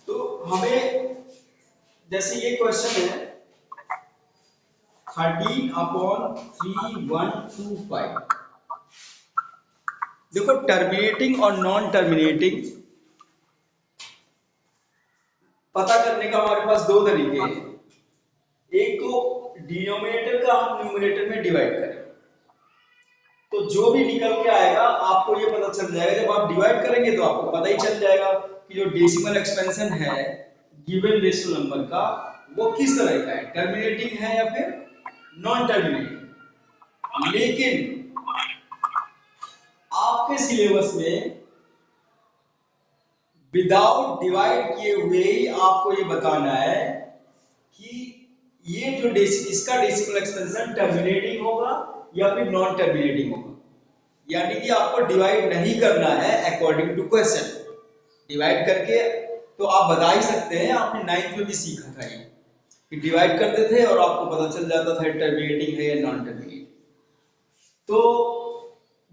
तो हमें जैसे ये क्वेश्चन है 13/3125। देखो टर्मिनेटिंग और नॉन टर्मिनेटिंग पता करने का हमारे पास दो तरीके हैं। एक तो डिनोमिनेटर का हम न्यूमरेटर में डिवाइड करें, तो जो भी निकल के आएगा आपको ये पता चल जाएगा। जब आप डिवाइड करेंगे तो आपको पता ही चल जाएगा कि जो डेसिमल एक्सपेंशन है गिवन रेशनल नंबर का वो किस तरह का है, टर्मिनेटिंग है या फिर नॉन टर्मिनेटिंग। लेकिन आपके सिलेबस में विदाउट डिवाइड किए हुए ही आपको ये बताना है कि ये जो इसका डेसिमल एक्सपेंशन टर्मिनेटिंग होगा या फिर नॉन टर्मिनेटिंग होगा। यानी कि आपको डिवाइड नहीं करना है अकॉर्डिंग टू क्वेश्चन। डिवाइड करके तो आप बता ही सकते हैं, आपने 9th में भी सीखा था ये कि डिवाइड करते थे और आपको पता चल जाता था टर्मिनेटिंग है या नॉन टर्मिनेटिंग। तो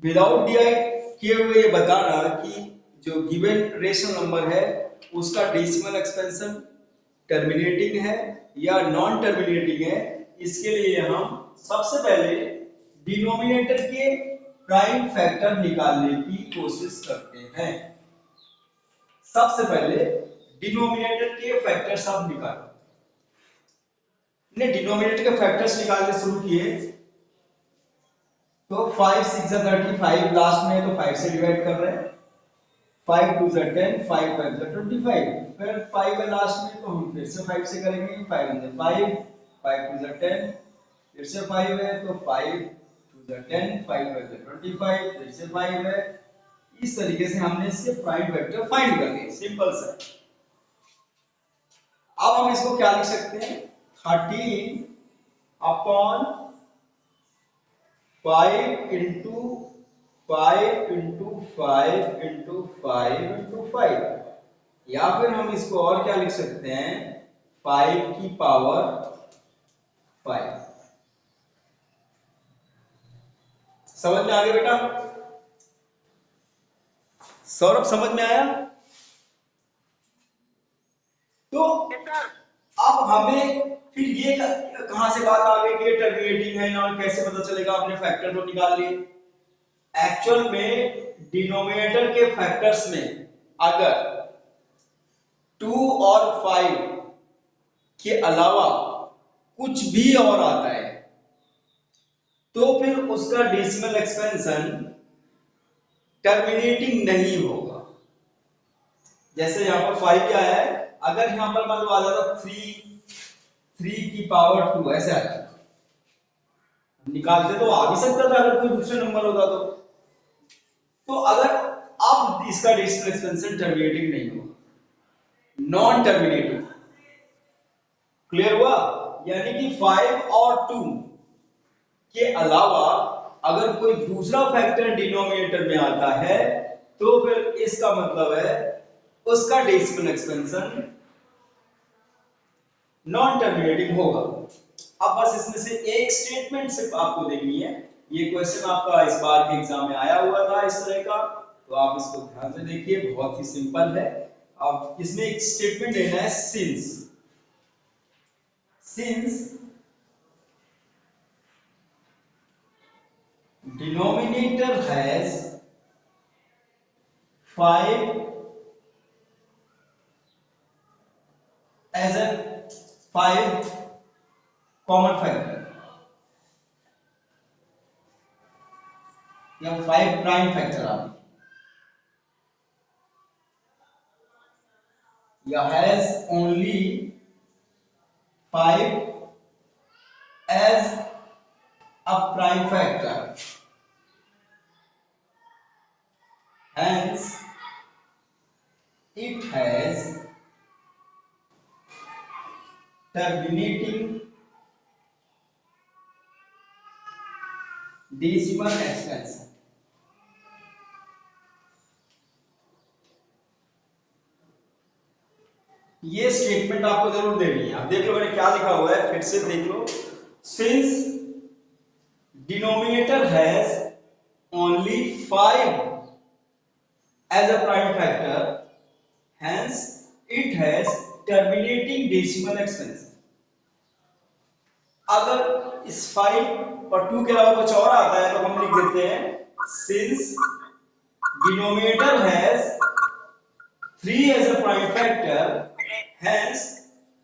विदाउट डिवाइड किए हुए ये बताना कि जो गिवन रेशनल नंबर है उसका डेसिमल एक्सपेंशन टर्मिनेटिंग है या नॉन टर्मिनेटिंग है, इसके लिए हम सबसे पहले डिनोमिनेटर के प्राइम फैक्टर निकालने की कोशिश करते हैं। सबसे पहले डिनोमिनेटर के फैक्टर्स आप निकालो। डिनोमिनेटर के फैक्टर्स निकालने शुरू किए तो 5 6 35 लास्ट में तो 5 से डिवाइड कर रहे हैं, 5 2 10, 5 5 25, फिर 5 है लास्ट में तो हम फिर से 5 से करेंगे, 5 1 5, 5 2 10, फिर से 5 है तो 5 2 10, 5 1 25, फिर से 5 है। इस तरीके से हमने इसके प्राइम वेक्टर फाइंड कर लिए, सिंपल सा। अब हम इसको क्या लिख सकते हैं, 13 upon 5 into 5 into 5 into 5 into 5, या फिर हम इसको और क्या लिख सकते हैं, 5 की पावर 5। समझ में आ गया बेटा? सौरभ समझ में आया? तो अब हमें फिर ये कहां से बात आ गई कि टर्मिनेटिंग है ना, कैसे पता चलेगा? आपने फैक्टर तो निकाल लिए। एक्चुअल में डिनोमिनेटर के फैक्टर्स में अगर 2 और 5 के अलावा कुछ भी और आता है तो फिर उसका डेसिमल एक्सपेंशन टर्मिनेटिंग नहीं होगा। जैसे यहां पर 5 क्या है, अगर यहां पर मान लो आ जाता 3 की पावर 2 ऐसे आता, निकालते तो आ भी सकता था अगर कोई दूसरा नंबर होता तो अगर अब इसका डेसिमल एक्सपेंशन टर्मिनेटिंग नहीं होगा, नॉन टर्मिनेटिंग। क्लियर हुआ? यानी कि 5 और 2 के अलावा अगर कोई दूसरा फैक्टर डिनोमिनेटर में आता है तो फिर इसका मतलब है उसका डेसिमल एक्सपेंशन नॉन टर्मिनेटिंग होगा। अब बस इसमें से एक स्टेटमेंट सिर्फ आपको देखनी है। ये क्वेश्चन आपका इस बार के एग्जाम में आया हुआ था इस तरह का, तो आप इसको ध्यान से देखिए, बहुत ही सिंपल है। अब इसमें एक स्टेटमेंट लेना है, since denominator has 5 as a 5 common factor या 5 प्राइम फैक्टर आप या has only 5 as a prime factor, hence it has terminating decimal expansion। ये स्टेटमेंट आपको जरूर देनी है। आप देख लो मैंने क्या लिखा हुआ है, फिर से देख लो। Since denominator has only 5 as a prime factor, hence it has terminating decimal expansion. अगर इस 5 और 2 के अलावा कुछ और आता है तो हम लिख देते हैं since denominator has 3 as a prime factor, hence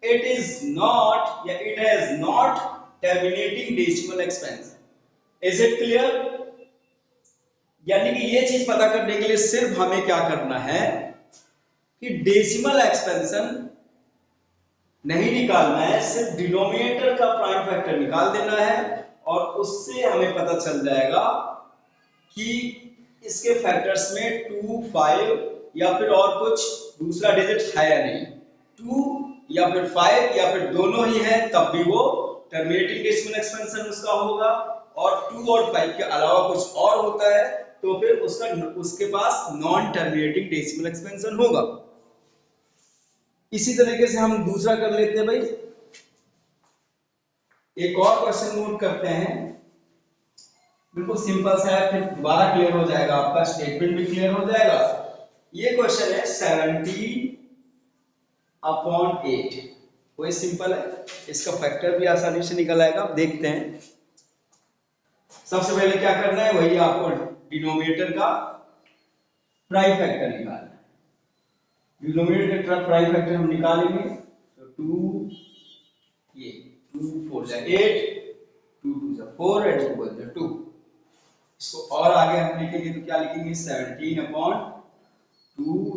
it is not या it has not terminating decimal expansion. Is it clear? यानी कि ये चीज पता करने के लिए सिर्फ हमें क्या करना है कि डेसिमल एक्सपेंशन नहीं निकालना है, सिर्फ डिनोमिनेटर का प्राइम फैक्टर निकाल देना है और उससे हमें पता चल जाएगा कि इसके फैक्टर्स में 2, 5 या फिर और कुछ दूसरा डिजिट है या नहीं। 2 या फिर 5 या फिर दोनों ही है तब भी वो टर्मिनेटिंग डेसिमल एक्सपेंशन उसका होगा, और 2 और 5 के अलावा कुछ और होता है तो फिर उसके पास नॉन टर्मिनेटिंग डेसिमल एक्सपेंशन होगा। इसी तरीके से हम दूसरा कर लेते हैं भाई। एक और क्वेश्चन नोट करते हैं, बिल्कुल सिंपल सा है, फिर दोबारा क्लियर हो जाएगा, आपका स्टेटमेंट भी क्लियर हो जाएगा। ये क्वेश्चन है 17/8। वही सिंपल है, इसका फैक्टर भी आसानी से निकल आएगा। देखते हैं, सबसे पहले क्या करना है, वही आपको डिनोमिनेटर का प्राइम फैक्टर निकालना है। डिनोमिनेटर का प्राइम फैक्टर हम निकालेंगे तो 2 ये 2 4 जा 8, 2 2 जा 4 और 2 1 जा 2। इसको और आगे हम लिखेंगे तो क्या लिखेंगे 17/2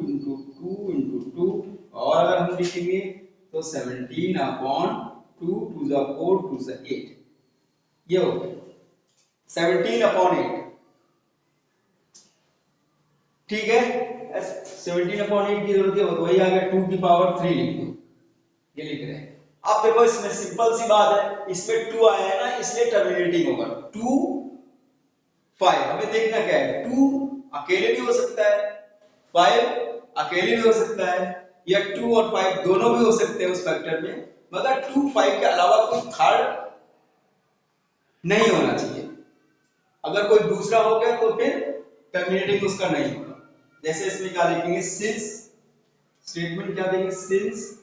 into 2 into 2, और अगर हम लिखेंगे तो 17/2 2 जा 4 2 जा 8। ये हो गया 17/8। ठीक है, 17/8 की जरूरत है, वही आ गया 2 की पावर 3 लिख दो, ये लिख रहे हैं। अब देखो इसमें सिंपल सी बात है, इसमें 2 आया है ना इसलिए टर्मिनेटिंग होगा। 2 5 हमें देखना क्या है, 2 अकेले भी हो सकता है, 5 अकेले भी हो सकता है, या 2 और 5 दोनों भी हो सकते हैं उस फैक्टर में, मगर 2 5 के अलावा कोई थर्ड नहीं होना चाहिए। अगर कोई दूसरा हो गया तो फिर टर्मिनेटिंग उसका नहीं होगा। जैसे इसमें क्या लिखेंगे, सिंस, स्टेटमेंट क्या देंगे, since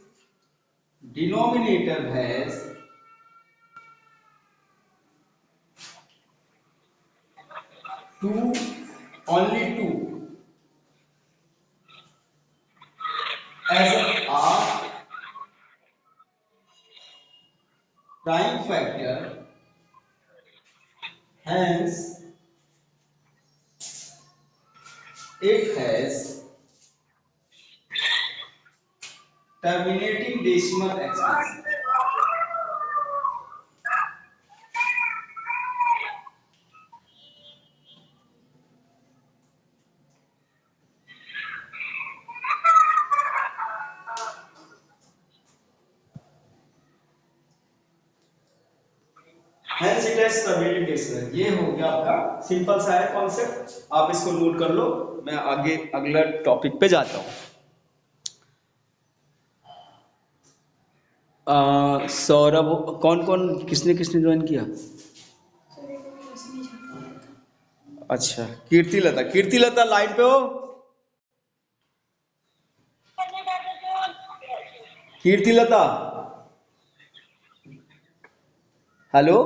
denominator has to only 2 as a prime factor, hence it has terminating decimal expansion। Hence it has terminating decimal। ये हो गया आपका सिंपल सा है कॉन्सेप्ट, आप इसको नोट कर लो। मैं आगे अगला टॉपिक पे जाता हूँ। सौरभ, कौन कौन किसने किसने ज्वाइन किया? अच्छा, कीर्तिलता, कीर्तिलता लाइन पे हो? कीर्तिलता, हेलो।